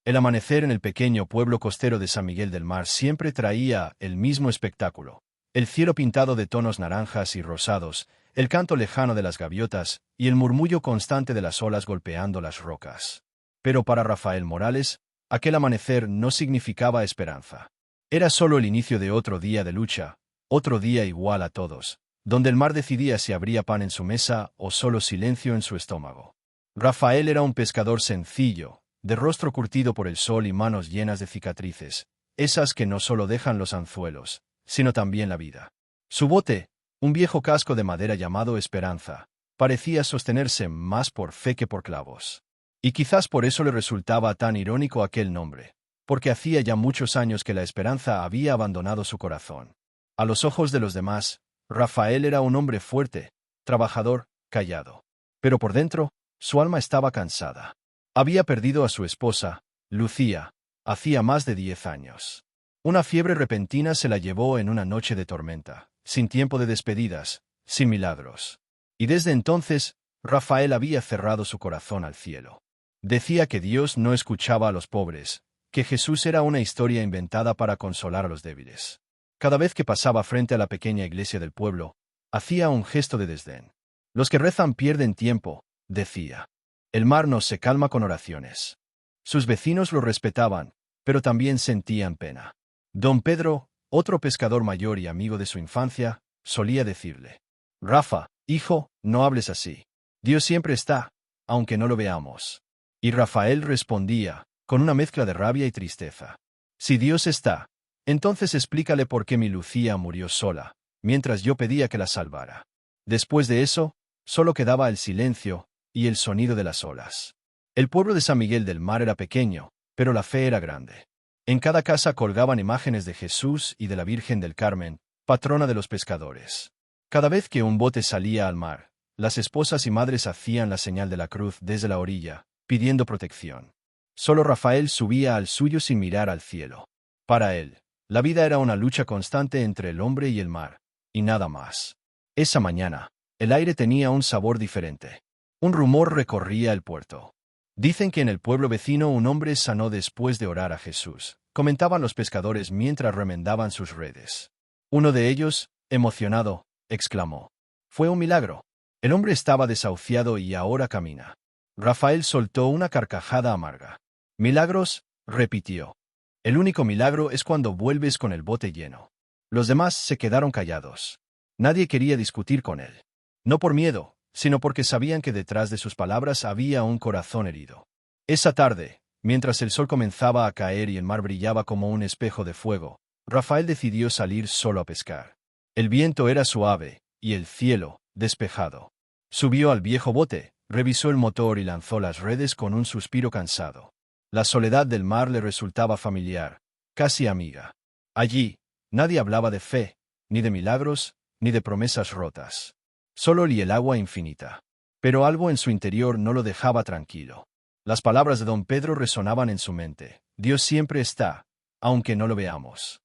El amanecer en el pequeño pueblo costero de San Miguel del Mar siempre traía el mismo espectáculo. El cielo pintado de tonos naranjas y rosados, el canto lejano de las gaviotas y el murmullo constante de las olas golpeando las rocas. Pero para Rafael Morales, aquel amanecer no significaba esperanza. Era solo el inicio de otro día de lucha, otro día igual a todos, donde el mar decidía si habría pan en su mesa o solo silencio en su estómago. Rafael era un pescador sencillo, de rostro curtido por el sol y manos llenas de cicatrices, esas que no solo dejan los anzuelos, sino también la vida. Su bote, un viejo casco de madera llamado Esperanza, parecía sostenerse más por fe que por clavos. Y quizás por eso le resultaba tan irónico aquel nombre, porque hacía ya muchos años que la esperanza había abandonado su corazón. A los ojos de los demás, Rafael era un hombre fuerte, trabajador, callado. Pero por dentro, su alma estaba cansada. Había perdido a su esposa, Lucía, hacía más de 10 años. Una fiebre repentina se la llevó en una noche de tormenta, sin tiempo de despedidas, sin milagros. Y desde entonces, Rafael había cerrado su corazón al cielo. Decía que Dios no escuchaba a los pobres, que Jesús era una historia inventada para consolar a los débiles. Cada vez que pasaba frente a la pequeña iglesia del pueblo, hacía un gesto de desdén. Los que rezan pierden tiempo, decía. El mar no se calma con oraciones. Sus vecinos lo respetaban, pero también sentían pena. Don Pedro, otro pescador mayor y amigo de su infancia, solía decirle: Rafa, hijo, no hables así. Dios siempre está, aunque no lo veamos. Y Rafael respondía, con una mezcla de rabia y tristeza: si Dios está, entonces explícale por qué mi Lucía murió sola, mientras yo pedía que la salvara. Después de eso, solo quedaba el silencio y el sonido de las olas. El pueblo de San Miguel del Mar era pequeño, pero la fe era grande. En cada casa colgaban imágenes de Jesús y de la Virgen del Carmen, patrona de los pescadores. Cada vez que un bote salía al mar, las esposas y madres hacían la señal de la cruz desde la orilla, pidiendo protección. Solo Rafael subía al suyo sin mirar al cielo. Para él, la vida era una lucha constante entre el hombre y el mar, y nada más. Esa mañana, el aire tenía un sabor diferente. Un rumor recorría el puerto. Dicen que en el pueblo vecino un hombre sanó después de orar a Jesús, comentaban los pescadores mientras remendaban sus redes. Uno de ellos, emocionado, exclamó: fue un milagro. El hombre estaba desahuciado y ahora camina. Rafael soltó una carcajada amarga. ¿Milagros?, repitió. El único milagro es cuando vuelves con el bote lleno. Los demás se quedaron callados. Nadie quería discutir con él. No por miedo, sino porque sabían que detrás de sus palabras había un corazón herido. Esa tarde, mientras el sol comenzaba a caer y el mar brillaba como un espejo de fuego, Rafael decidió salir solo a pescar. El viento era suave, y el cielo, despejado. Subió al viejo bote, revisó el motor y lanzó las redes con un suspiro cansado. La soledad del mar le resultaba familiar, casi amiga. Allí, nadie hablaba de fe, ni de milagros, ni de promesas rotas. Solo y el agua infinita. Pero algo en su interior no lo dejaba tranquilo. Las palabras de don Pedro resonaban en su mente: Dios siempre está, aunque no lo veamos.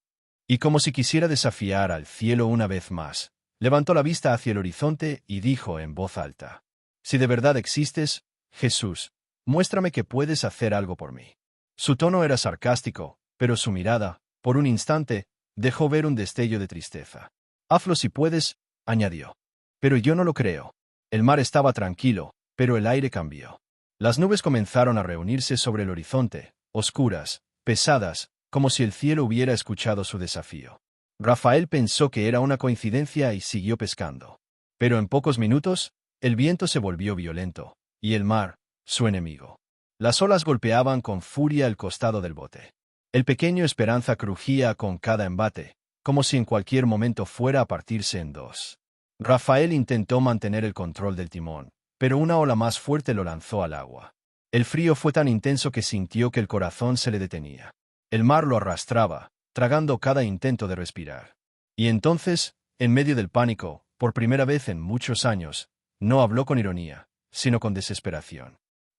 Y como si quisiera desafiar al cielo una vez más, levantó la vista hacia el horizonte y dijo en voz alta: si de verdad existes, Jesús, muéstrame que puedes hacer algo por mí. Su tono era sarcástico, pero su mirada, por un instante, dejó ver un destello de tristeza. Hazlo si puedes, añadió. Pero yo no lo creo. El mar estaba tranquilo, pero el aire cambió. Las nubes comenzaron a reunirse sobre el horizonte, oscuras, pesadas, como si el cielo hubiera escuchado su desafío. Rafael pensó que era una coincidencia y siguió pescando. Pero en pocos minutos, el viento se volvió violento, y el mar, su enemigo. Las olas golpeaban con furia el costado del bote. El pequeño Esperanza crujía con cada embate, como si en cualquier momento fuera a partirse en dos. Rafael intentó mantener el control del timón, pero una ola más fuerte lo lanzó al agua. El frío fue tan intenso que sintió que el corazón se le detenía. El mar lo arrastraba, tragando cada intento de respirar. Y entonces, en medio del pánico, por primera vez en muchos años, no habló con ironía, sino con desesperación.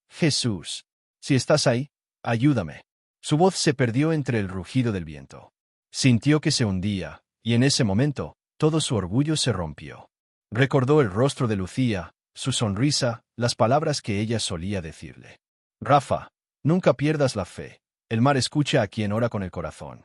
Jesús, si estás ahí, ayúdame. Su voz se perdió entre el rugido del viento. Sintió que se hundía, y en ese momento, todo su orgullo se rompió. Recordó el rostro de Lucía, su sonrisa, las palabras que ella solía decirle. Rafa, nunca pierdas la fe. el mar escucha a quien ora con el corazón.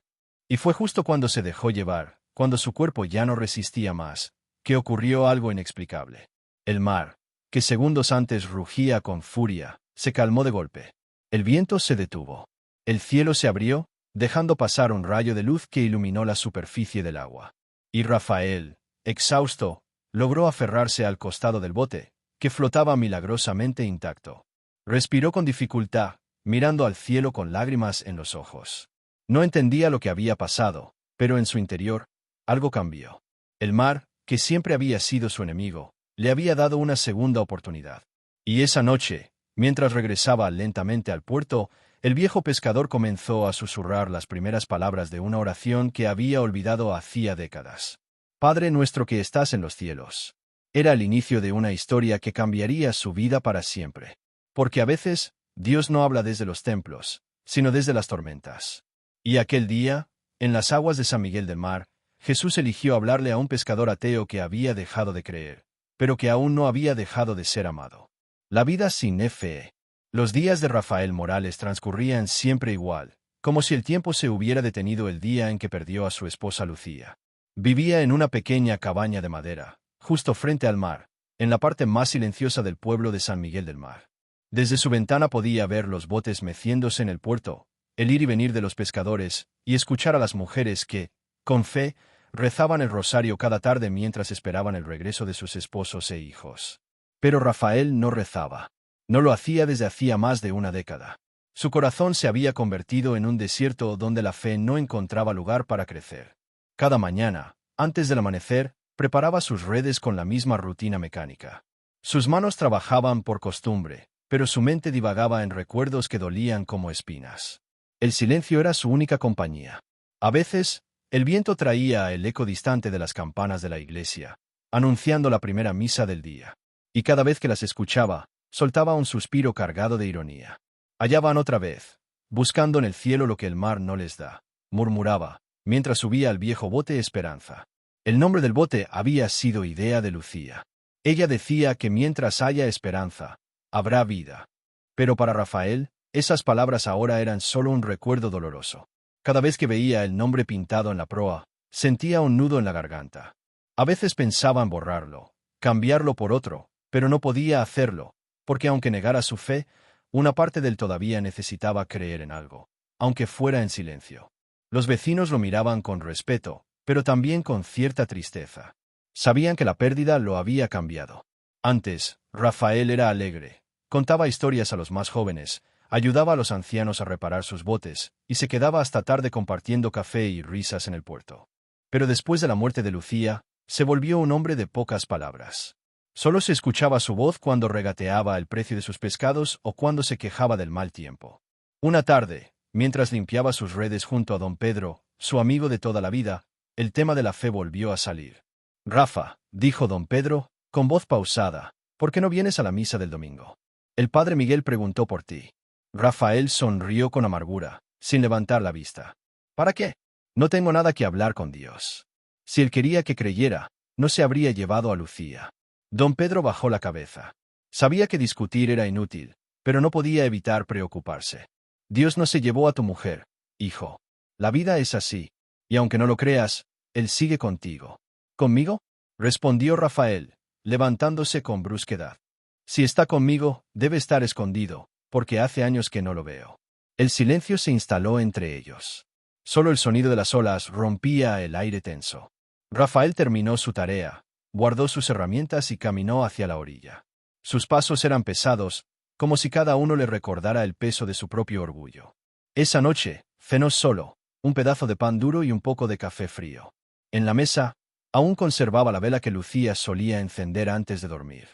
Y fue justo cuando se dejó llevar, cuando su cuerpo ya no resistía más, que ocurrió algo inexplicable. El mar, que segundos antes rugía con furia, se calmó de golpe. El viento se detuvo. El cielo se abrió, dejando pasar un rayo de luz que iluminó la superficie del agua. Y Rafael, exhausto, logró aferrarse al costado del bote, que flotaba milagrosamente intacto. Respiró con dificultad, mirando al cielo con lágrimas en los ojos. No entendía lo que había pasado, pero en su interior, algo cambió. El mar, que siempre había sido su enemigo, le había dado una segunda oportunidad. Y esa noche, mientras regresaba lentamente al puerto, el viejo pescador comenzó a susurrar las primeras palabras de una oración que había olvidado hacía décadas. Padre nuestro que estás en los cielos. Era el inicio de una historia que cambiaría su vida para siempre. Porque a veces, Dios no habla desde los templos, sino desde las tormentas. Y aquel día, en las aguas de San Miguel del Mar, Jesús eligió hablarle a un pescador ateo que había dejado de creer, pero que aún no había dejado de ser amado. La vida sin fe. Los días de Rafael Morales transcurrían siempre igual, como si el tiempo se hubiera detenido el día en que perdió a su esposa Lucía. Vivía en una pequeña cabaña de madera, justo frente al mar, en la parte más silenciosa del pueblo de San Miguel del Mar. Desde su ventana podía ver los botes meciéndose en el puerto, el ir y venir de los pescadores, y escuchar a las mujeres que, con fe, rezaban el rosario cada tarde mientras esperaban el regreso de sus esposos e hijos. Pero Rafael no rezaba. No lo hacía desde hacía más de una década. Su corazón se había convertido en un desierto donde la fe no encontraba lugar para crecer. Cada mañana, antes del amanecer, preparaba sus redes con la misma rutina mecánica. Sus manos trabajaban por costumbre, pero su mente divagaba en recuerdos que dolían como espinas. El silencio era su única compañía. A veces, el viento traía el eco distante de las campanas de la iglesia, anunciando la primera misa del día. Y cada vez que las escuchaba, soltaba un suspiro cargado de ironía. Allá van otra vez, buscando en el cielo lo que el mar no les da, murmuraba, mientras subía al viejo bote Esperanza. El nombre del bote había sido idea de Lucía. Ella decía que mientras haya esperanza, habrá vida. Pero para Rafael, esas palabras ahora eran solo un recuerdo doloroso. Cada vez que veía el nombre pintado en la proa, sentía un nudo en la garganta. A veces pensaba en borrarlo, cambiarlo por otro, pero no podía hacerlo, porque aunque negara su fe, una parte de él todavía necesitaba creer en algo, aunque fuera en silencio. Los vecinos lo miraban con respeto, pero también con cierta tristeza. Sabían que la pérdida lo había cambiado. Antes, Rafael era alegre, contaba historias a los más jóvenes, ayudaba a los ancianos a reparar sus botes, y se quedaba hasta tarde compartiendo café y risas en el puerto. Pero después de la muerte de Lucía, se volvió un hombre de pocas palabras. Solo se escuchaba su voz cuando regateaba el precio de sus pescados o cuando se quejaba del mal tiempo. Una tarde, mientras limpiaba sus redes junto a don Pedro, su amigo de toda la vida, el tema de la fe volvió a salir. «Rafa», dijo don Pedro, con voz pausada, «¿por qué no vienes a la misa del domingo? El padre Miguel preguntó por ti». Rafael sonrió con amargura, sin levantar la vista. «¿Para qué? No tengo nada que hablar con Dios. Si él quería que creyera, no se habría llevado a Lucía». Don Pedro bajó la cabeza. Sabía que discutir era inútil, pero no podía evitar preocuparse. «Dios no se llevó a tu mujer, hijo. La vida es así, y aunque no lo creas, Él sigue contigo». «¿Conmigo?», respondió Rafael, levantándose con brusquedad. «Si está conmigo, debe estar escondido, porque hace años que no lo veo». El silencio se instaló entre ellos. Solo el sonido de las olas rompía el aire tenso. Rafael terminó su tarea, guardó sus herramientas y caminó hacia la orilla. Sus pasos eran pesados, como si cada uno le recordara el peso de su propio orgullo. Esa noche, cenó solo, un pedazo de pan duro y un poco de café frío. En la mesa, aún conservaba la vela que Lucía solía encender antes de dormir.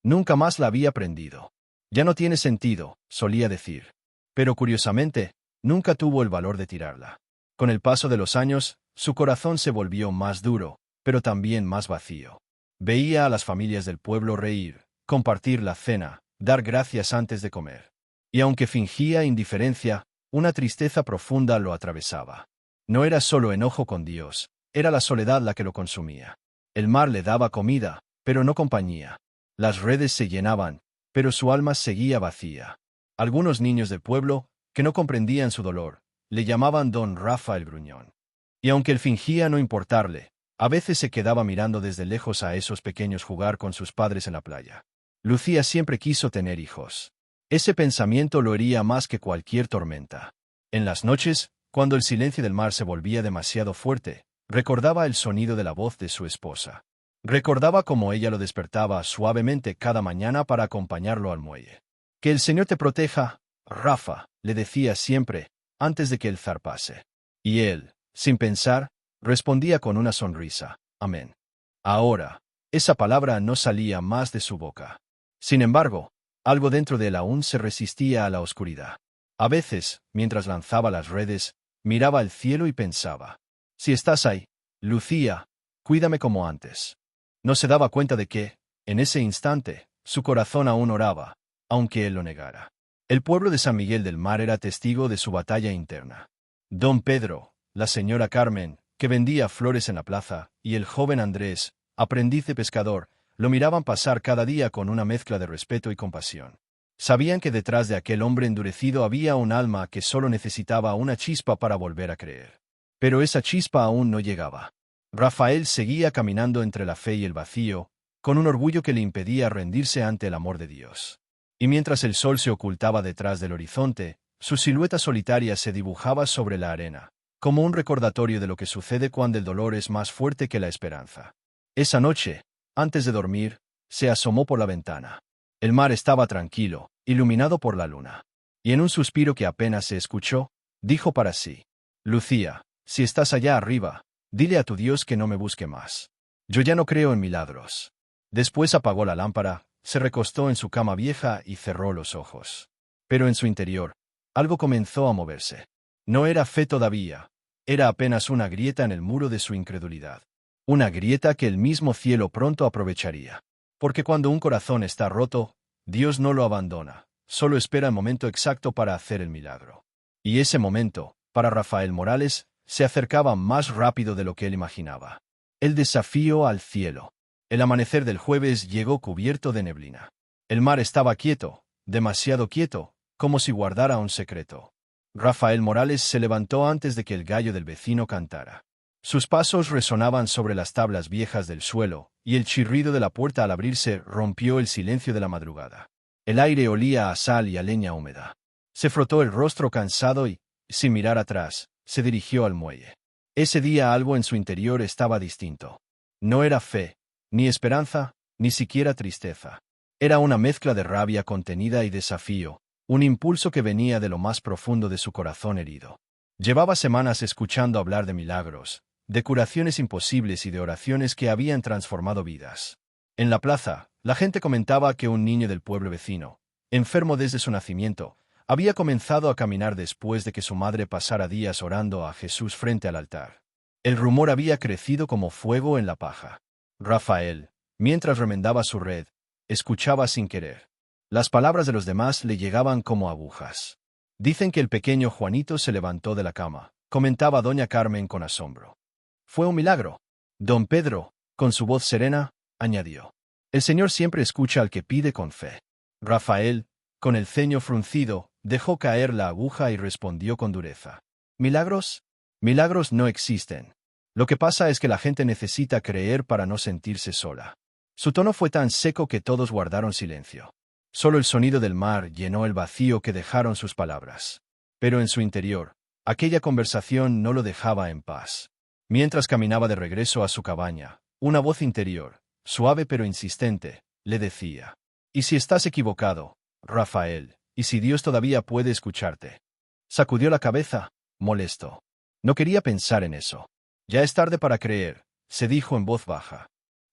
Nunca más la había prendido. «Ya no tiene sentido», solía decir. Pero curiosamente, nunca tuvo el valor de tirarla. Con el paso de los años, su corazón se volvió más duro, pero también más vacío. Veía a las familias del pueblo reír, compartir la cena, dar gracias antes de comer. Y aunque fingía indiferencia, una tristeza profunda lo atravesaba. No era solo enojo con Dios, era la soledad la que lo consumía. El mar le daba comida, pero no compañía. Las redes se llenaban, pero su alma seguía vacía. Algunos niños del pueblo, que no comprendían su dolor, le llamaban don Rafa el Gruñón. Y aunque él fingía no importarle, a veces se quedaba mirando desde lejos a esos pequeños jugar con sus padres en la playa. Lucía siempre quiso tener hijos. Ese pensamiento lo hería más que cualquier tormenta. En las noches, cuando el silencio del mar se volvía demasiado fuerte, recordaba el sonido de la voz de su esposa. Recordaba cómo ella lo despertaba suavemente cada mañana para acompañarlo al muelle. «Que el Señor te proteja, Rafa», le decía siempre, antes de que él zarpase. Y él, sin pensar, respondía con una sonrisa: «Amén». Ahora, esa palabra no salía más de su boca. Sin embargo, algo dentro de él aún se resistía a la oscuridad. A veces, mientras lanzaba las redes, miraba al cielo y pensaba: «Si estás ahí, Lucía, cuídame como antes». No se daba cuenta de que, en ese instante, su corazón aún oraba, aunque él lo negara. El pueblo de San Miguel del Mar era testigo de su batalla interna. Don Pedro, la señora Carmen, que vendía flores en la plaza, y el joven Andrés, aprendiz de pescador, lo miraban pasar cada día con una mezcla de respeto y compasión. Sabían que detrás de aquel hombre endurecido había un alma que solo necesitaba una chispa para volver a creer. Pero esa chispa aún no llegaba. Rafael seguía caminando entre la fe y el vacío, con un orgullo que le impedía rendirse ante el amor de Dios. Y mientras el sol se ocultaba detrás del horizonte, su silueta solitaria se dibujaba sobre la arena, como un recordatorio de lo que sucede cuando el dolor es más fuerte que la esperanza. Esa noche, antes de dormir, se asomó por la ventana. El mar estaba tranquilo, iluminado por la luna. Y en un suspiro que apenas se escuchó, dijo para sí: «Lucía, si estás allá arriba, dile a tu Dios que no me busque más. Yo ya no creo en milagros». Después apagó la lámpara, se recostó en su cama vieja y cerró los ojos. Pero en su interior, algo comenzó a moverse. No era fe todavía, era apenas una grieta en el muro de su incredulidad. Una grieta que el mismo cielo pronto aprovecharía. Porque cuando un corazón está roto, Dios no lo abandona, solo espera el momento exacto para hacer el milagro. Y ese momento, para Rafael Morales, se acercaba más rápido de lo que él imaginaba. El desafío al cielo. El amanecer del jueves llegó cubierto de neblina. El mar estaba quieto, demasiado quieto, como si guardara un secreto. Rafael Morales se levantó antes de que el gallo del vecino cantara. Sus pasos resonaban sobre las tablas viejas del suelo, y el chirrido de la puerta al abrirse rompió el silencio de la madrugada. El aire olía a sal y a leña húmeda. Se frotó el rostro cansado y, sin mirar atrás, se dirigió al muelle. Ese día algo en su interior estaba distinto. No era fe, ni esperanza, ni siquiera tristeza. Era una mezcla de rabia contenida y desafío, un impulso que venía de lo más profundo de su corazón herido. Llevaba semanas escuchando hablar de milagros, de curaciones imposibles y de oraciones que habían transformado vidas. En la plaza, la gente comentaba que un niño del pueblo vecino, enfermo desde su nacimiento, había comenzado a caminar después de que su madre pasara días orando a Jesús frente al altar. El rumor había crecido como fuego en la paja. Rafael, mientras remendaba su red, escuchaba sin querer. Las palabras de los demás le llegaban como agujas. «Dicen que el pequeño Juanito se levantó de la cama», comentaba doña Carmen con asombro. «Fue un milagro». Don Pedro, con su voz serena, añadió: «El Señor siempre escucha al que pide con fe». Rafael, con el ceño fruncido, dejó caer la aguja y respondió con dureza: «¿Milagros? Milagros no existen. Lo que pasa es que la gente necesita creer para no sentirse sola». Su tono fue tan seco que todos guardaron silencio. Solo el sonido del mar llenó el vacío que dejaron sus palabras. Pero en su interior, aquella conversación no lo dejaba en paz. Mientras caminaba de regreso a su cabaña, una voz interior, suave pero insistente, le decía: «¿Y si estás equivocado, Rafael? ¿Y si Dios todavía puede escucharte?» Sacudió la cabeza, molesto. No quería pensar en eso. «Ya es tarde para creer», se dijo en voz baja.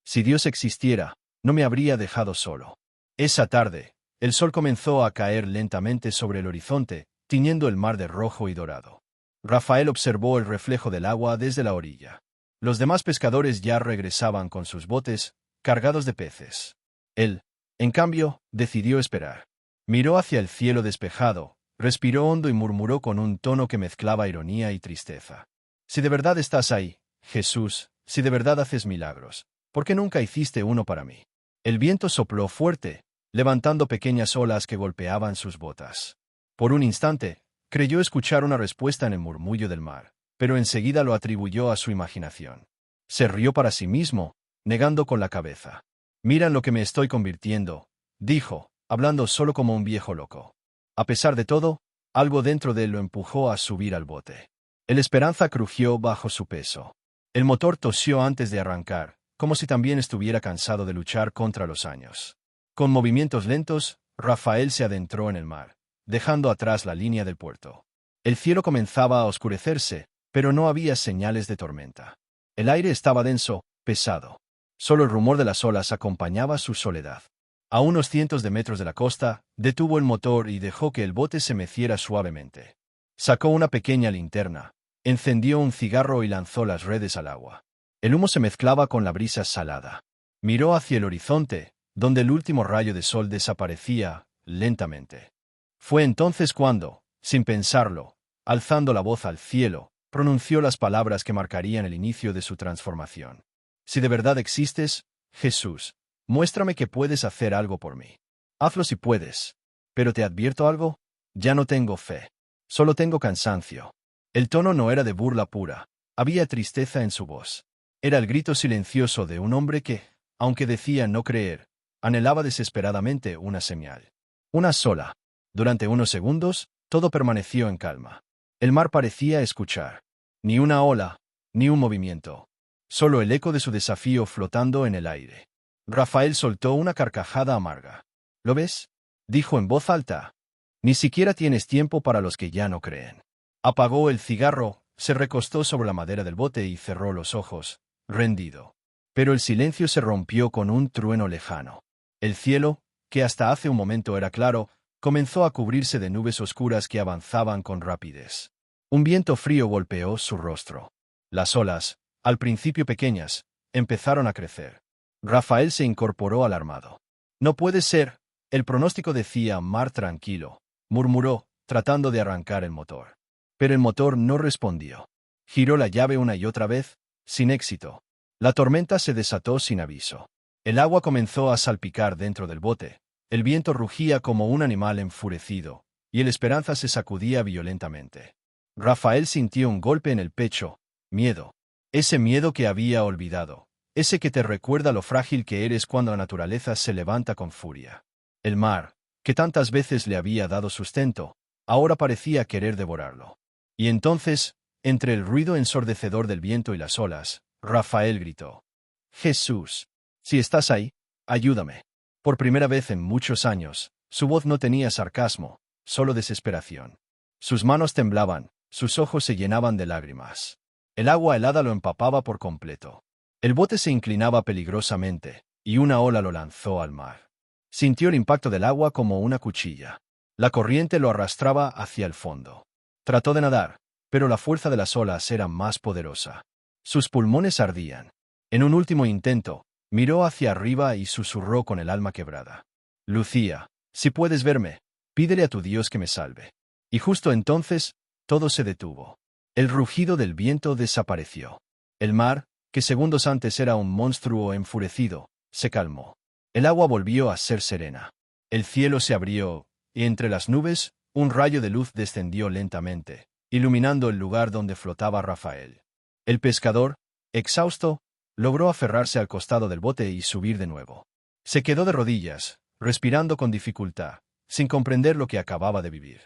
«Si Dios existiera, no me habría dejado solo». Esa tarde, el sol comenzó a caer lentamente sobre el horizonte, tiñendo el mar de rojo y dorado. Rafael observó el reflejo del agua desde la orilla. Los demás pescadores ya regresaban con sus botes, cargados de peces. Él, en cambio, decidió esperar. Miró hacia el cielo despejado, respiró hondo y murmuró con un tono que mezclaba ironía y tristeza: «Si de verdad estás ahí, Jesús, si de verdad haces milagros, ¿por qué nunca hiciste uno para mí?». El viento sopló fuerte, levantando pequeñas olas que golpeaban sus botas. Por un instante, Creyó escuchar una respuesta en el murmullo del mar, pero enseguida lo atribuyó a su imaginación. Se rió para sí mismo, negando con la cabeza. «Mira en lo que me estoy convirtiendo», dijo, hablando solo como un viejo loco. A pesar de todo, algo dentro de él lo empujó a subir al bote. El Esperanza crujió bajo su peso. El motor tosió antes de arrancar, como si también estuviera cansado de luchar contra los años. Con movimientos lentos, Rafael se adentró en el mar, dejando atrás la línea del puerto. El cielo comenzaba a oscurecerse, pero no había señales de tormenta. El aire estaba denso, pesado. Solo el rumor de las olas acompañaba su soledad. A unos cientos de metros de la costa, detuvo el motor y dejó que el bote se meciera suavemente. Sacó una pequeña linterna, encendió un cigarro y lanzó las redes al agua. El humo se mezclaba con la brisa salada. Miró hacia el horizonte, donde el último rayo de sol desaparecía, lentamente. Fue entonces cuando, sin pensarlo, alzando la voz al cielo, pronunció las palabras que marcarían el inicio de su transformación. «Si de verdad existes, Jesús, muéstrame que puedes hacer algo por mí. Hazlo si puedes. Pero te advierto algo, ya no tengo fe. Solo tengo cansancio». El tono no era de burla pura, había tristeza en su voz. Era el grito silencioso de un hombre que, aunque decía no creer, anhelaba desesperadamente una señal. Una sola. Durante unos segundos, todo permaneció en calma. El mar parecía escuchar. Ni una ola, ni un movimiento. Solo el eco de su desafío flotando en el aire. Rafael soltó una carcajada amarga. «¿Lo ves?», dijo en voz alta. «Ni siquiera tienes tiempo para los que ya no creen». Apagó el cigarro, se recostó sobre la madera del bote y cerró los ojos, rendido. Pero el silencio se rompió con un trueno lejano. El cielo, que hasta hace un momento era claro, comenzó a cubrirse de nubes oscuras que avanzaban con rapidez. Un viento frío golpeó su rostro. Las olas, al principio pequeñas, empezaron a crecer. Rafael se incorporó alarmado. «No puede ser», el pronóstico decía mar tranquilo, murmuró, tratando de arrancar el motor. Pero el motor no respondió. Giró la llave una y otra vez, sin éxito. La tormenta se desató sin aviso. El agua comenzó a salpicar dentro del bote, el viento rugía como un animal enfurecido, y el Esperanza se sacudía violentamente. Rafael sintió un golpe en el pecho, miedo. Ese miedo que había olvidado, ese que te recuerda lo frágil que eres cuando la naturaleza se levanta con furia. El mar, que tantas veces le había dado sustento, ahora parecía querer devorarlo. Y entonces, entre el ruido ensordecedor del viento y las olas, Rafael gritó: «Jesús, si estás ahí, ayúdame». Por primera vez en muchos años, su voz no tenía sarcasmo, solo desesperación. Sus manos temblaban, sus ojos se llenaban de lágrimas. El agua helada lo empapaba por completo. El bote se inclinaba peligrosamente, y una ola lo lanzó al mar. Sintió el impacto del agua como una cuchilla. La corriente lo arrastraba hacia el fondo. Trató de nadar, pero la fuerza de las olas era más poderosa. Sus pulmones ardían. En un último intento, miró hacia arriba y susurró con el alma quebrada: «Lucía, si puedes verme, pídele a tu Dios que me salve». Y justo entonces, todo se detuvo. El rugido del viento desapareció. El mar, que segundos antes era un monstruo enfurecido, se calmó. El agua volvió a ser serena. El cielo se abrió, y entre las nubes, un rayo de luz descendió lentamente, iluminando el lugar donde flotaba Rafael. El pescador, exhausto, logró aferrarse al costado del bote y subir de nuevo. Se quedó de rodillas, respirando con dificultad, sin comprender lo que acababa de vivir.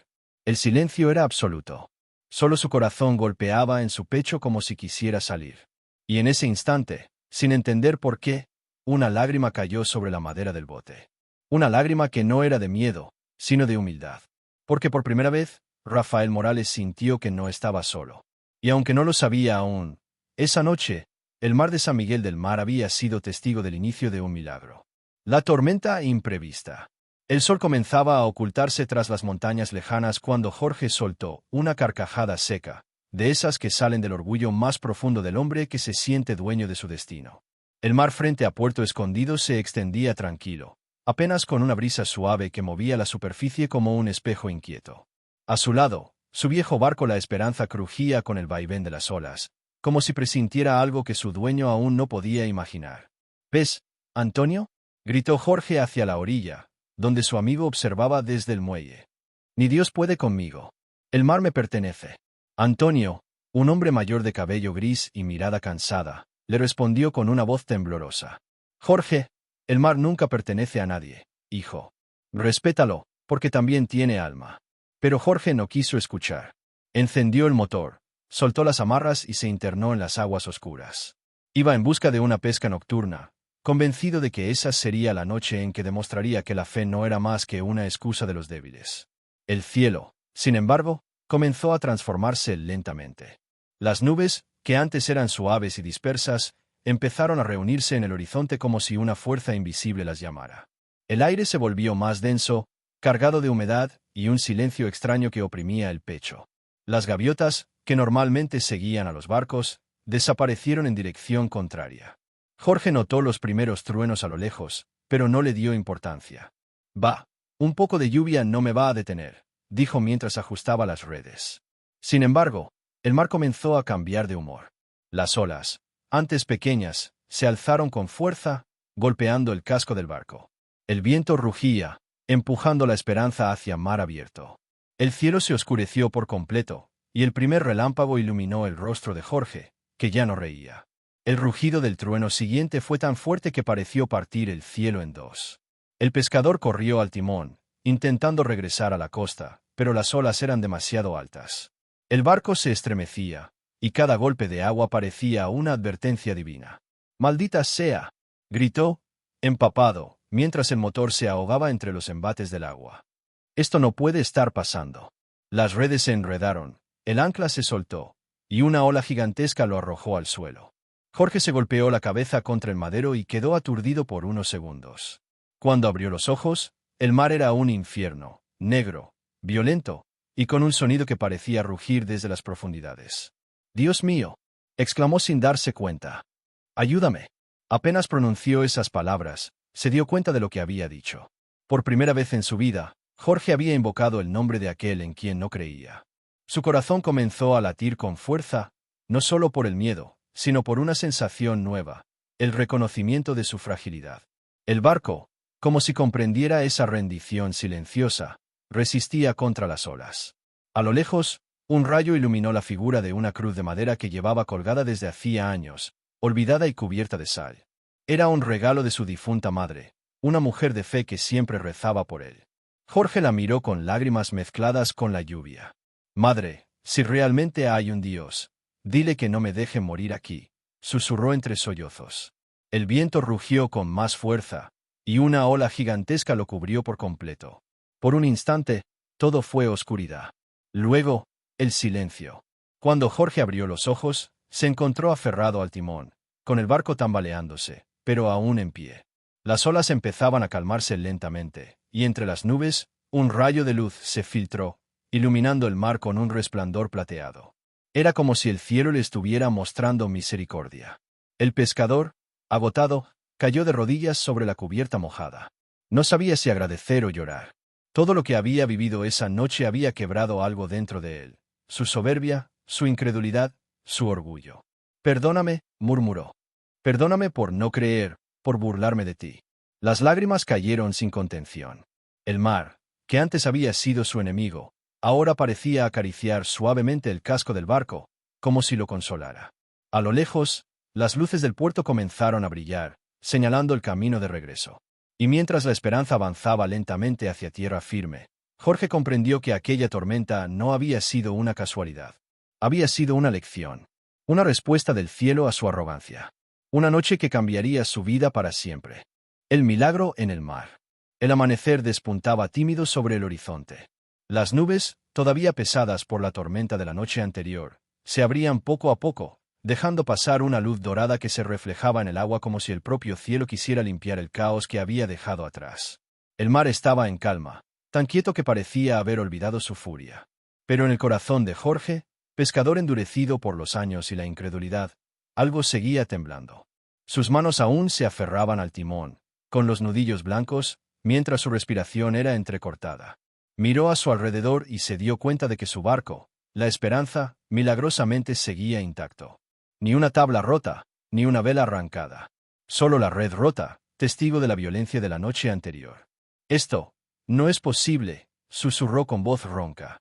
El silencio era absoluto. Solo su corazón golpeaba en su pecho como si quisiera salir. Y en ese instante, sin entender por qué, una lágrima cayó sobre la madera del bote. Una lágrima que no era de miedo, sino de humildad. Porque por primera vez, Rafael Morales sintió que no estaba solo. Y aunque no lo sabía aún, esa noche, el mar de San Miguel del Mar había sido testigo del inicio de un milagro. La tormenta imprevista. El sol comenzaba a ocultarse tras las montañas lejanas cuando Jorge soltó una carcajada seca, de esas que salen del orgullo más profundo del hombre que se siente dueño de su destino. El mar frente a Puerto Escondido se extendía tranquilo, apenas con una brisa suave que movía la superficie como un espejo inquieto. A su lado, su viejo barco La Esperanza crujía con el vaivén de las olas, como si presintiera algo que su dueño aún no podía imaginar. «¿Ves, Antonio?», gritó Jorge hacia la orilla, donde su amigo observaba desde el muelle. «Ni Dios puede conmigo». El mar me pertenece. Antonio, un hombre mayor de cabello gris y mirada cansada, le respondió con una voz temblorosa. Jorge, el mar nunca pertenece a nadie, hijo. Respétalo, porque también tiene alma. Pero Jorge no quiso escuchar. Encendió el motor, soltó las amarras y se internó en las aguas oscuras. Iba en busca de una pesca nocturna, convencido de que esa sería la noche en que demostraría que la fe no era más que una excusa de los débiles. El cielo, sin embargo, comenzó a transformarse lentamente. Las nubes, que antes eran suaves y dispersas, empezaron a reunirse en el horizonte como si una fuerza invisible las llamara. El aire se volvió más denso, cargado de humedad y un silencio extraño que oprimía el pecho. Las gaviotas, que normalmente seguían a los barcos, desaparecieron en dirección contraria. Jorge notó los primeros truenos a lo lejos, pero no le dio importancia. «Va, un poco de lluvia no me va a detener», dijo mientras ajustaba las redes. Sin embargo, el mar comenzó a cambiar de humor. Las olas, antes pequeñas, se alzaron con fuerza, golpeando el casco del barco. El viento rugía, empujando la esperanza hacia mar abierto. El cielo se oscureció por completo, y el primer relámpago iluminó el rostro de Jorge, que ya no reía. El rugido del trueno siguiente fue tan fuerte que pareció partir el cielo en dos. El pescador corrió al timón, intentando regresar a la costa, pero las olas eran demasiado altas. El barco se estremecía, y cada golpe de agua parecía una advertencia divina. «¡Maldita sea!», gritó, empapado, mientras el motor se ahogaba entre los embates del agua. «Esto no puede estar pasando». Las redes se enredaron, el ancla se soltó, y una ola gigantesca lo arrojó al suelo. Jorge se golpeó la cabeza contra el madero y quedó aturdido por unos segundos. Cuando abrió los ojos, el mar era un infierno, negro, violento, y con un sonido que parecía rugir desde las profundidades. «¡Dios mío!», exclamó sin darse cuenta. «¡Ayúdame!». Apenas pronunció esas palabras, se dio cuenta de lo que había dicho. Por primera vez en su vida, Jorge había invocado el nombre de aquel en quien no creía. Su corazón comenzó a latir con fuerza, no solo por el miedo, sino por una sensación nueva, el reconocimiento de su fragilidad. El barco, como si comprendiera esa rendición silenciosa, resistía contra las olas. A lo lejos, un rayo iluminó la figura de una cruz de madera que llevaba colgada desde hacía años, olvidada y cubierta de sal. Era un regalo de su difunta madre, una mujer de fe que siempre rezaba por él. Jorge la miró con lágrimas mezcladas con la lluvia. «Madre, si realmente hay un Dios, dile que no me deje morir aquí», susurró entre sollozos. El viento rugió con más fuerza, y una ola gigantesca lo cubrió por completo. Por un instante, todo fue oscuridad. Luego, el silencio. Cuando Jorge abrió los ojos, se encontró aferrado al timón, con el barco tambaleándose, pero aún en pie. Las olas empezaban a calmarse lentamente, y entre las nubes, un rayo de luz se filtró, iluminando el mar con un resplandor plateado. Era como si el cielo le estuviera mostrando misericordia. El pescador, agotado, cayó de rodillas sobre la cubierta mojada. No sabía si agradecer o llorar. Todo lo que había vivido esa noche había quebrado algo dentro de él, su soberbia, su incredulidad, su orgullo. «Perdóname», murmuró. «Perdóname por no creer, por burlarme de ti». Las lágrimas cayeron sin contención. El mar, que antes había sido su enemigo, ahora parecía acariciar suavemente el casco del barco, como si lo consolara. A lo lejos, las luces del puerto comenzaron a brillar, señalando el camino de regreso. Y mientras la esperanza avanzaba lentamente hacia tierra firme, Jorge comprendió que aquella tormenta no había sido una casualidad. Había sido una lección, una respuesta del cielo a su arrogancia. Una noche que cambiaría su vida para siempre. El milagro en el mar. El amanecer despuntaba tímido sobre el horizonte. Las nubes, todavía pesadas por la tormenta de la noche anterior, se abrían poco a poco, dejando pasar una luz dorada que se reflejaba en el agua como si el propio cielo quisiera limpiar el caos que había dejado atrás. El mar estaba en calma, tan quieto que parecía haber olvidado su furia. Pero en el corazón de Jorge, pescador endurecido por los años y la incredulidad, algo seguía temblando. Sus manos aún se aferraban al timón, con los nudillos blancos, mientras su respiración era entrecortada. Miró a su alrededor y se dio cuenta de que su barco, la Esperanza, milagrosamente seguía intacto. Ni una tabla rota, ni una vela arrancada. Solo la red rota, testigo de la violencia de la noche anterior. «Esto no es posible», susurró con voz ronca.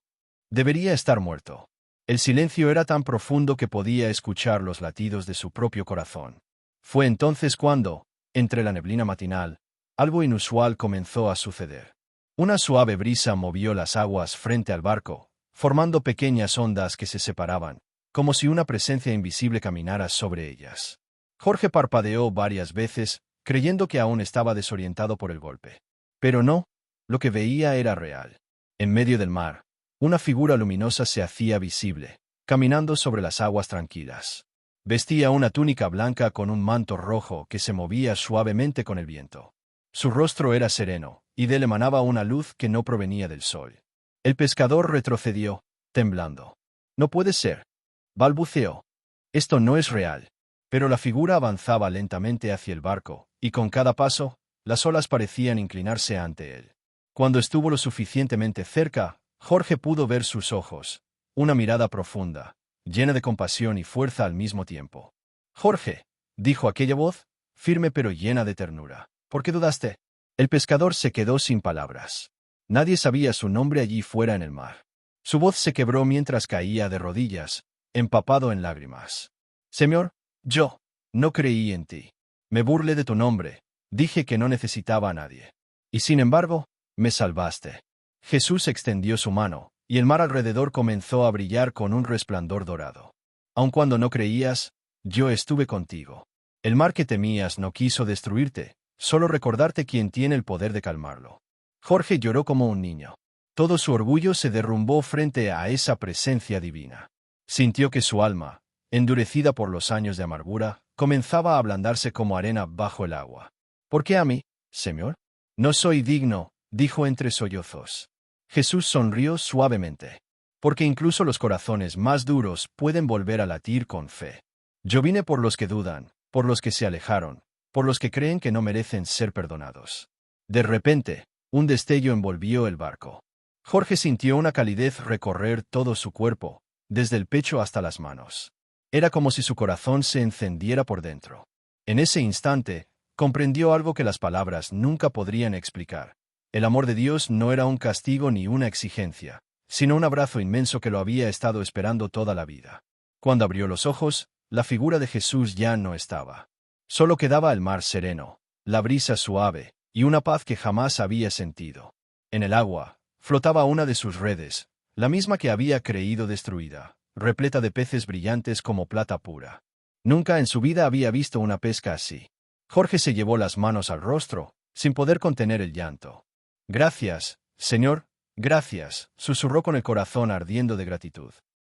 Debería estar muerto. El silencio era tan profundo que podía escuchar los latidos de su propio corazón. Fue entonces cuando, entre la neblina matinal, algo inusual comenzó a suceder. Una suave brisa movió las aguas frente al barco, formando pequeñas ondas que se separaban, como si una presencia invisible caminara sobre ellas. Jorge parpadeó varias veces, creyendo que aún estaba desorientado por el golpe. Pero no, lo que veía era real. En medio del mar, una figura luminosa se hacía visible, caminando sobre las aguas tranquilas. Vestía una túnica blanca con un manto rojo que se movía suavemente con el viento. Su rostro era sereno, y de él emanaba una luz que no provenía del sol. El pescador retrocedió, temblando. «No puede ser», balbuceó. «Esto no es real». Pero la figura avanzaba lentamente hacia el barco, y con cada paso, las olas parecían inclinarse ante él. Cuando estuvo lo suficientemente cerca, Jorge pudo ver sus ojos, una mirada profunda, llena de compasión y fuerza al mismo tiempo. «Jorge», dijo aquella voz, firme pero llena de ternura. «¿Por qué dudaste?» El pescador se quedó sin palabras. Nadie sabía su nombre allí fuera en el mar. Su voz se quebró mientras caía de rodillas, empapado en lágrimas. «Señor, yo no creí en ti. Me burlé de tu nombre, dije que no necesitaba a nadie. Y sin embargo, me salvaste». Jesús extendió su mano, y el mar alrededor comenzó a brillar con un resplandor dorado. «Aun cuando no creías, yo estuve contigo. El mar que temías no quiso destruirte, solo recordarte quién tiene el poder de calmarlo». Jorge lloró como un niño. Todo su orgullo se derrumbó frente a esa presencia divina. Sintió que su alma, endurecida por los años de amargura, comenzaba a ablandarse como arena bajo el agua. «¿Por qué a mí, Señor? No soy digno», dijo entre sollozos. Jesús sonrió suavemente. «Porque incluso los corazones más duros pueden volver a latir con fe. Yo vine por los que dudan, por los que se alejaron, por los que creen que no merecen ser perdonados». De repente, un destello envolvió el barco. Jorge sintió una calidez recorrer todo su cuerpo, desde el pecho hasta las manos. Era como si su corazón se encendiera por dentro. En ese instante, comprendió algo que las palabras nunca podrían explicar. El amor de Dios no era un castigo ni una exigencia, sino un abrazo inmenso que lo había estado esperando toda la vida. Cuando abrió los ojos, la figura de Jesús ya no estaba. Solo quedaba el mar sereno, la brisa suave, y una paz que jamás había sentido. En el agua, flotaba una de sus redes, la misma que había creído destruida, repleta de peces brillantes como plata pura. Nunca en su vida había visto una pesca así. Jorge se llevó las manos al rostro, sin poder contener el llanto. «Gracias, Señor, gracias», susurró con el corazón ardiendo de gratitud.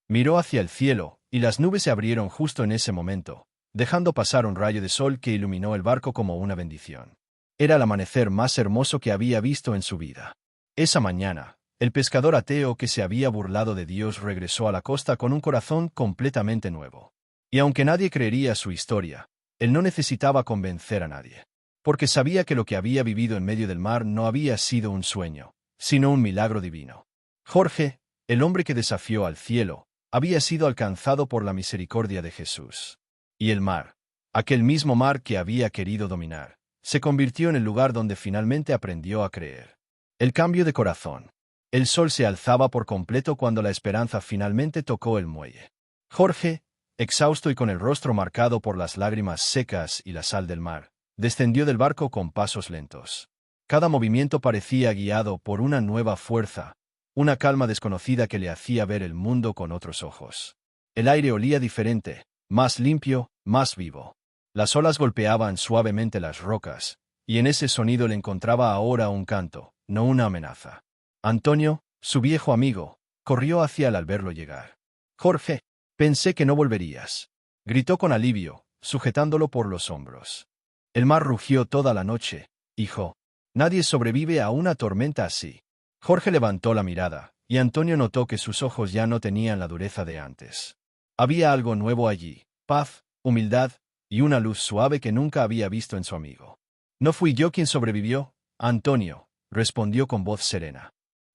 Miró hacia el cielo, y las nubes se abrieron justo en ese momento, dejando pasar un rayo de sol que iluminó el barco como una bendición. Era el amanecer más hermoso que había visto en su vida. Esa mañana, el pescador ateo que se había burlado de Dios regresó a la costa con un corazón completamente nuevo. Y aunque nadie creería su historia, él no necesitaba convencer a nadie. Porque sabía que lo que había vivido en medio del mar no había sido un sueño, sino un milagro divino. Jorge, el hombre que desafió al cielo, había sido alcanzado por la misericordia de Jesús. Y el mar, aquel mismo mar que había querido dominar, se convirtió en el lugar donde finalmente aprendió a creer. El cambio de corazón. El sol se alzaba por completo cuando la esperanza finalmente tocó el muelle. Jorge, exhausto y con el rostro marcado por las lágrimas secas y la sal del mar, descendió del barco con pasos lentos. Cada movimiento parecía guiado por una nueva fuerza, una calma desconocida que le hacía ver el mundo con otros ojos. El aire olía diferente, más limpio, más vivo. Las olas golpeaban suavemente las rocas, y en ese sonido le encontraba ahora un canto, no una amenaza. Antonio, su viejo amigo, corrió hacia él al verlo llegar. «Jorge, pensé que no volverías», gritó con alivio, sujetándolo por los hombros. «El mar rugió toda la noche, hijo. Nadie sobrevive a una tormenta así». Jorge levantó la mirada, y Antonio notó que sus ojos ya no tenían la dureza de antes. Había algo nuevo allí, paz, humildad, y una luz suave que nunca había visto en su amigo. «No fui yo quien sobrevivió, Antonio», respondió con voz serena.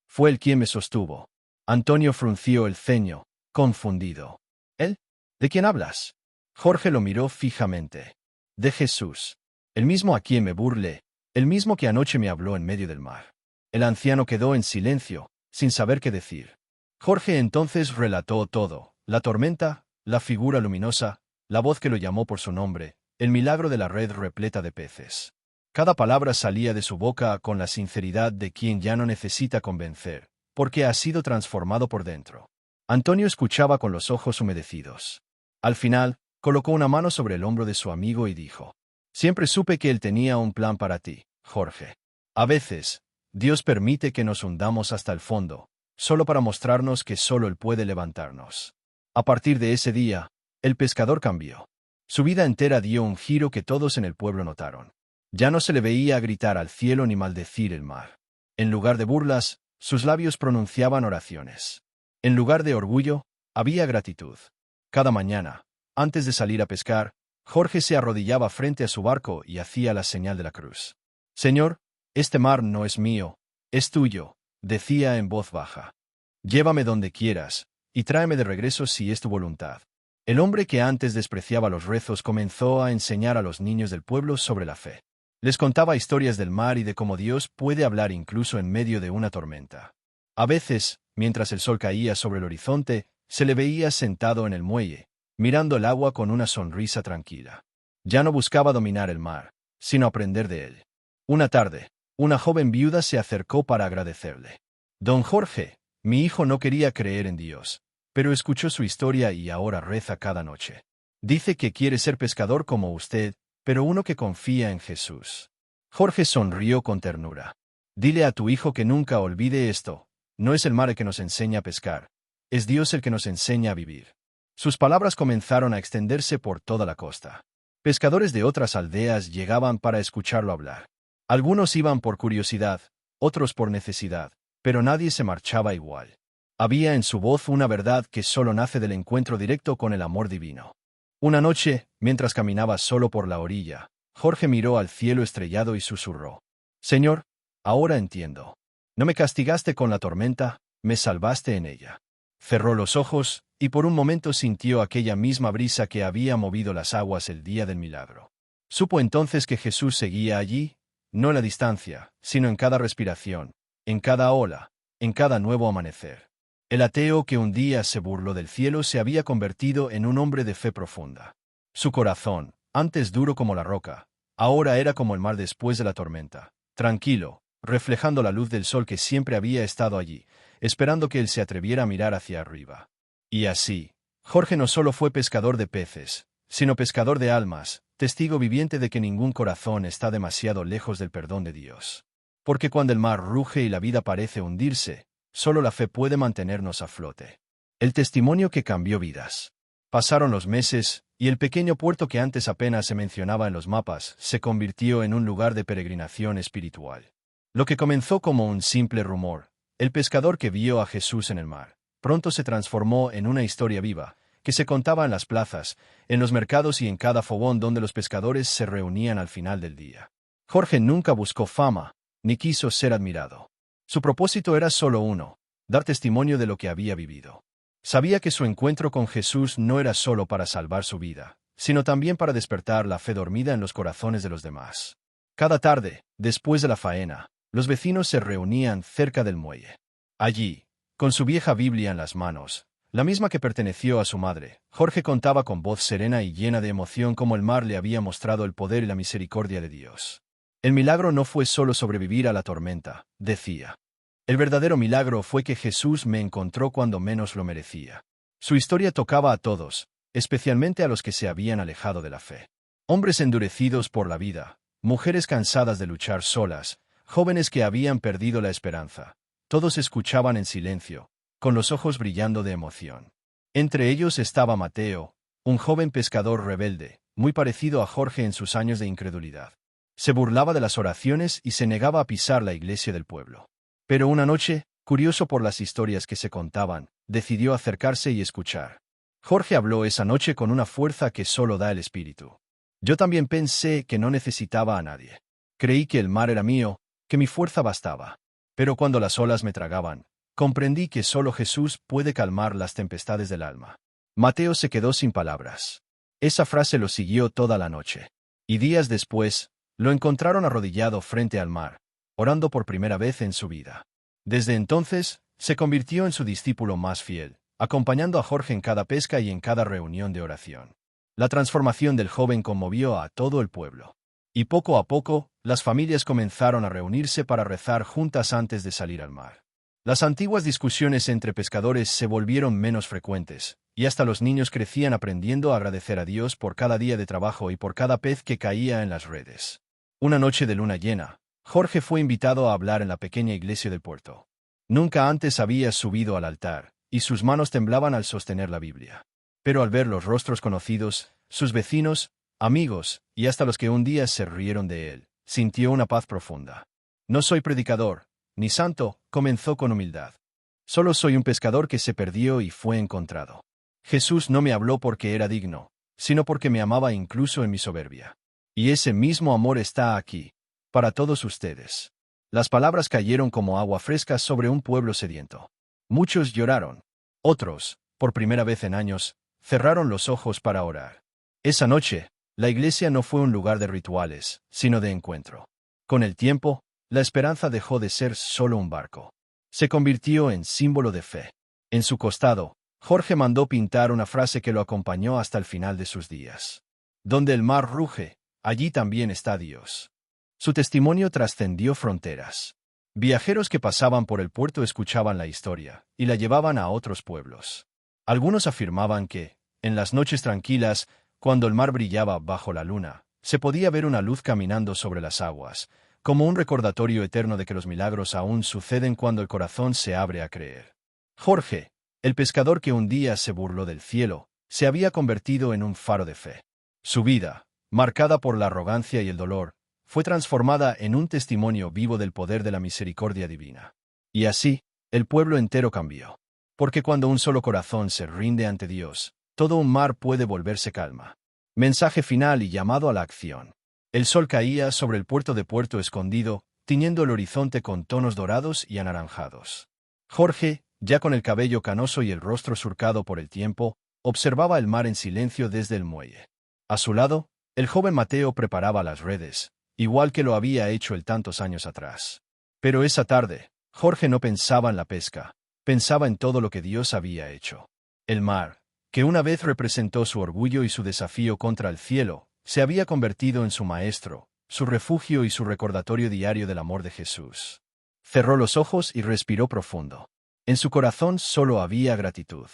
«Fue él quien me sostuvo». Antonio frunció el ceño, confundido. «¿Él? ¿De quién hablas?» Jorge lo miró fijamente. «De Jesús. El mismo a quien me burlé, el mismo que anoche me habló en medio del mar». El anciano quedó en silencio, sin saber qué decir. Jorge entonces relató todo: la tormenta, la figura luminosa, la voz que lo llamó por su nombre, el milagro de la red repleta de peces. Cada palabra salía de su boca con la sinceridad de quien ya no necesita convencer, porque ha sido transformado por dentro. Antonio escuchaba con los ojos humedecidos. Al final, colocó una mano sobre el hombro de su amigo y dijo: «Siempre supe que él tenía un plan para ti, Jorge. A veces, Dios permite que nos hundamos hasta el fondo, solo para mostrarnos que solo Él puede levantarnos». A partir de ese día, el pescador cambió. Su vida entera dio un giro que todos en el pueblo notaron. Ya no se le veía gritar al cielo ni maldecir el mar. En lugar de burlas, sus labios pronunciaban oraciones. En lugar de orgullo, había gratitud. Cada mañana, antes de salir a pescar, Jorge se arrodillaba frente a su barco y hacía la señal de la cruz. «Señor, este mar no es mío, es tuyo», decía en voz baja. «Llévame donde quieras, y tráeme de regreso si es tu voluntad». El hombre que antes despreciaba los rezos comenzó a enseñar a los niños del pueblo sobre la fe. Les contaba historias del mar y de cómo Dios puede hablar incluso en medio de una tormenta. A veces, mientras el sol caía sobre el horizonte, se le veía sentado en el muelle, mirando el agua con una sonrisa tranquila. Ya no buscaba dominar el mar, sino aprender de él. Una tarde, una joven viuda se acercó para agradecerle. «Don Jorge, mi hijo no quería creer en Dios, pero escuchó su historia y ahora reza cada noche. Dice que quiere ser pescador como usted, pero uno que confía en Jesús». Jorge sonrió con ternura. «Dile a tu hijo que nunca olvide esto: no es el mar el que nos enseña a pescar, es Dios el que nos enseña a vivir». Sus palabras comenzaron a extenderse por toda la costa. Pescadores de otras aldeas llegaban para escucharlo hablar. Algunos iban por curiosidad, otros por necesidad, pero nadie se marchaba igual. Había en su voz una verdad que solo nace del encuentro directo con el amor divino. Una noche, mientras caminaba solo por la orilla, Jorge miró al cielo estrellado y susurró: «Señor, ahora entiendo. No me castigaste con la tormenta, me salvaste en ella». Cerró los ojos, y por un momento sintió aquella misma brisa que había movido las aguas el día del milagro. Supo entonces que Jesús seguía allí, no en la distancia, sino en cada respiración, en cada ola, en cada nuevo amanecer. El ateo que un día se burló del cielo se había convertido en un hombre de fe profunda. Su corazón, antes duro como la roca, ahora era como el mar después de la tormenta, tranquilo, reflejando la luz del sol que siempre había estado allí, esperando que él se atreviera a mirar hacia arriba. Y así, Jorge no solo fue pescador de peces, sino pescador de almas, testigo viviente de que ningún corazón está demasiado lejos del perdón de Dios. Porque cuando el mar ruge y la vida parece hundirse, solo la fe puede mantenernos a flote. El testimonio que cambió vidas. Pasaron los meses, y el pequeño puerto que antes apenas se mencionaba en los mapas se convirtió en un lugar de peregrinación espiritual. Lo que comenzó como un simple rumor, el pescador que vio a Jesús en el mar, pronto se transformó en una historia viva, que se contaba en las plazas, en los mercados y en cada fogón donde los pescadores se reunían al final del día. Jorge nunca buscó fama, ni quiso ser admirado. Su propósito era solo uno: dar testimonio de lo que había vivido. Sabía que su encuentro con Jesús no era solo para salvar su vida, sino también para despertar la fe dormida en los corazones de los demás. Cada tarde, después de la faena, los vecinos se reunían cerca del muelle. Allí, con su vieja Biblia en las manos, la misma que perteneció a su madre, Jorge contaba con voz serena y llena de emoción cómo el mar le había mostrado el poder y la misericordia de Dios. El milagro no fue solo sobrevivir a la tormenta, decía. El verdadero milagro fue que Jesús me encontró cuando menos lo merecía. Su historia tocaba a todos, especialmente a los que se habían alejado de la fe. Hombres endurecidos por la vida, mujeres cansadas de luchar solas, jóvenes que habían perdido la esperanza. Todos escuchaban en silencio, con los ojos brillando de emoción. Entre ellos estaba Mateo, un joven pescador rebelde, muy parecido a Jorge en sus años de incredulidad. Se burlaba de las oraciones y se negaba a pisar la iglesia del pueblo. Pero una noche, curioso por las historias que se contaban, decidió acercarse y escuchar. Jorge habló esa noche con una fuerza que solo da el espíritu. Yo también pensé que no necesitaba a nadie. Creí que el mar era mío, que mi fuerza bastaba. Pero cuando las olas me tragaban, comprendí que solo Jesús puede calmar las tempestades del alma. Mateo se quedó sin palabras. Esa frase lo siguió toda la noche. Y días después, lo encontraron arrodillado frente al mar, orando por primera vez en su vida. Desde entonces, Se convirtió en su discípulo más fiel, acompañando a Jorge en cada pesca y en cada reunión de oración. La transformación del joven conmovió a todo el pueblo. Y poco a poco, las familias comenzaron a reunirse para rezar juntas antes de salir al mar. Las antiguas discusiones entre pescadores se volvieron menos frecuentes, y hasta los niños crecían aprendiendo a agradecer a Dios por cada día de trabajo y por cada pez que caía en las redes. Una noche de luna llena, Jorge fue invitado a hablar en la pequeña iglesia del puerto. Nunca antes había subido al altar, y sus manos temblaban al sostener la Biblia. Pero al ver los rostros conocidos, sus vecinos, amigos, y hasta los que un día se rieron de él, sintió una paz profunda. No soy predicador, ni santo, comenzó con humildad. Solo soy un pescador que se perdió y fue encontrado. Jesús no me habló porque era digno, sino porque me amaba incluso en mi soberbia. Y ese mismo amor está aquí, para todos ustedes. Las palabras cayeron como agua fresca sobre un pueblo sediento. Muchos lloraron. Otros, por primera vez en años, cerraron los ojos para orar. Esa noche, la iglesia no fue un lugar de rituales, sino de encuentro. Con el tiempo, la esperanza dejó de ser solo un barco. Se convirtió en símbolo de fe. En su costado, Jorge mandó pintar una frase que lo acompañó hasta el final de sus días. Donde el mar ruge, allí también está Dios. Su testimonio trascendió fronteras. Viajeros que pasaban por el puerto escuchaban la historia y la llevaban a otros pueblos. Algunos afirmaban que, en las noches tranquilas, cuando el mar brillaba bajo la luna, se podía ver una luz caminando sobre las aguas, como un recordatorio eterno de que los milagros aún suceden cuando el corazón se abre a creer. Jorge, el pescador que un día se burló del cielo, se había convertido en un faro de fe. Su vida, marcada por la arrogancia y el dolor, fue transformada en un testimonio vivo del poder de la misericordia divina. Y así, el pueblo entero cambió. Porque cuando un solo corazón se rinde ante Dios, todo un mar puede volverse calma. Mensaje final y llamado a la acción. El sol caía sobre el puerto de Puerto Escondido, tiñendo el horizonte con tonos dorados y anaranjados. Jorge, ya con el cabello canoso y el rostro surcado por el tiempo, observaba el mar en silencio desde el muelle. A su lado, el joven Mateo preparaba las redes, igual que lo había hecho él tantos años atrás. Pero esa tarde, Jorge no pensaba en la pesca, pensaba en todo lo que Dios había hecho. El mar, que una vez representó su orgullo y su desafío contra el cielo, se había convertido en su maestro, su refugio y su recordatorio diario del amor de Jesús. Cerró los ojos y respiró profundo. En su corazón solo había gratitud.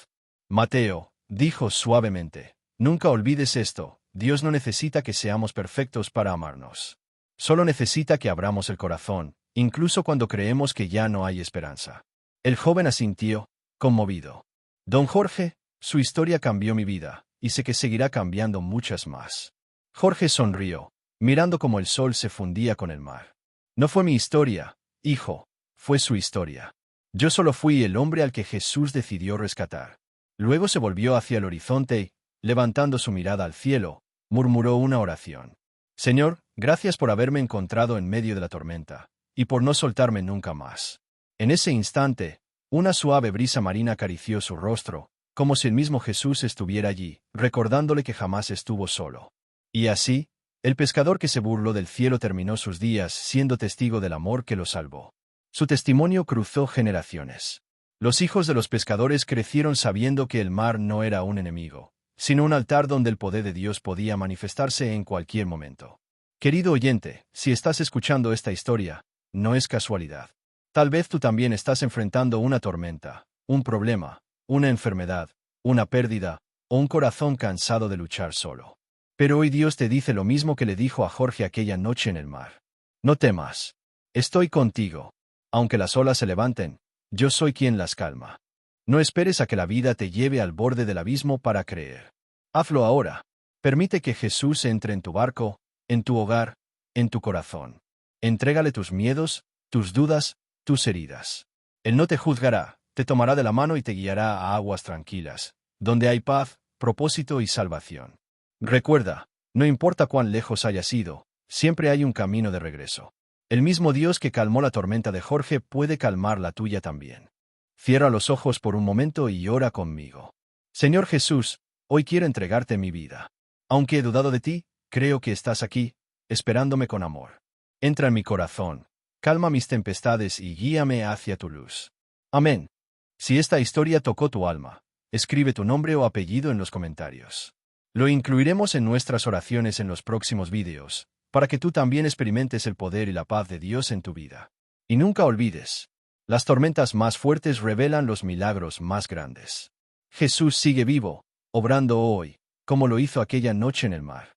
Mateo, dijo suavemente, nunca olvides esto, Dios no necesita que seamos perfectos para amarnos. Solo necesita que abramos el corazón, incluso cuando creemos que ya no hay esperanza. El joven asintió, conmovido. Don Jorge, su historia cambió mi vida, y sé que seguirá cambiando muchas más. Jorge sonrió, mirando cómo el sol se fundía con el mar. No fue mi historia, hijo, fue su historia. Yo solo fui el hombre al que Jesús decidió rescatar. Luego se volvió hacia el horizonte y, levantando su mirada al cielo, murmuró una oración. Señor, gracias por haberme encontrado en medio de la tormenta, y por no soltarme nunca más. En ese instante, una suave brisa marina acarició su rostro, como si el mismo Jesús estuviera allí, recordándole que jamás estuvo solo. Y así, el pescador que se burló del cielo terminó sus días siendo testigo del amor que lo salvó. Su testimonio cruzó generaciones. Los hijos de los pescadores crecieron sabiendo que el mar no era un enemigo, sino un altar donde el poder de Dios podía manifestarse en cualquier momento. Querido oyente, si estás escuchando esta historia, no es casualidad. Tal vez tú también estás enfrentando una tormenta, un problema, una enfermedad, una pérdida, o un corazón cansado de luchar solo. Pero hoy Dios te dice lo mismo que le dijo a Jorge aquella noche en el mar. No temas. Estoy contigo. Aunque las olas se levanten, yo soy quien las calma. No esperes a que la vida te lleve al borde del abismo para creer. Hazlo ahora. Permite que Jesús entre en tu barco, en tu hogar, en tu corazón. Entrégale tus miedos, tus dudas, tus heridas. Él no te juzgará, te tomará de la mano y te guiará a aguas tranquilas, donde hay paz, propósito y salvación. Recuerda, no importa cuán lejos hayas ido, siempre hay un camino de regreso. El mismo Dios que calmó la tormenta de Jorge puede calmar la tuya también. Cierra los ojos por un momento y ora conmigo. Señor Jesús, hoy quiero entregarte mi vida. Aunque he dudado de ti, creo que estás aquí, esperándome con amor. Entra en mi corazón, calma mis tempestades y guíame hacia tu luz. Amén. Si esta historia tocó tu alma, escribe tu nombre o apellido en los comentarios. Lo incluiremos en nuestras oraciones en los próximos vídeos, para que tú también experimentes el poder y la paz de Dios en tu vida. Y nunca olvides, las tormentas más fuertes revelan los milagros más grandes. Jesús sigue vivo, obrando hoy, como lo hizo aquella noche en el mar.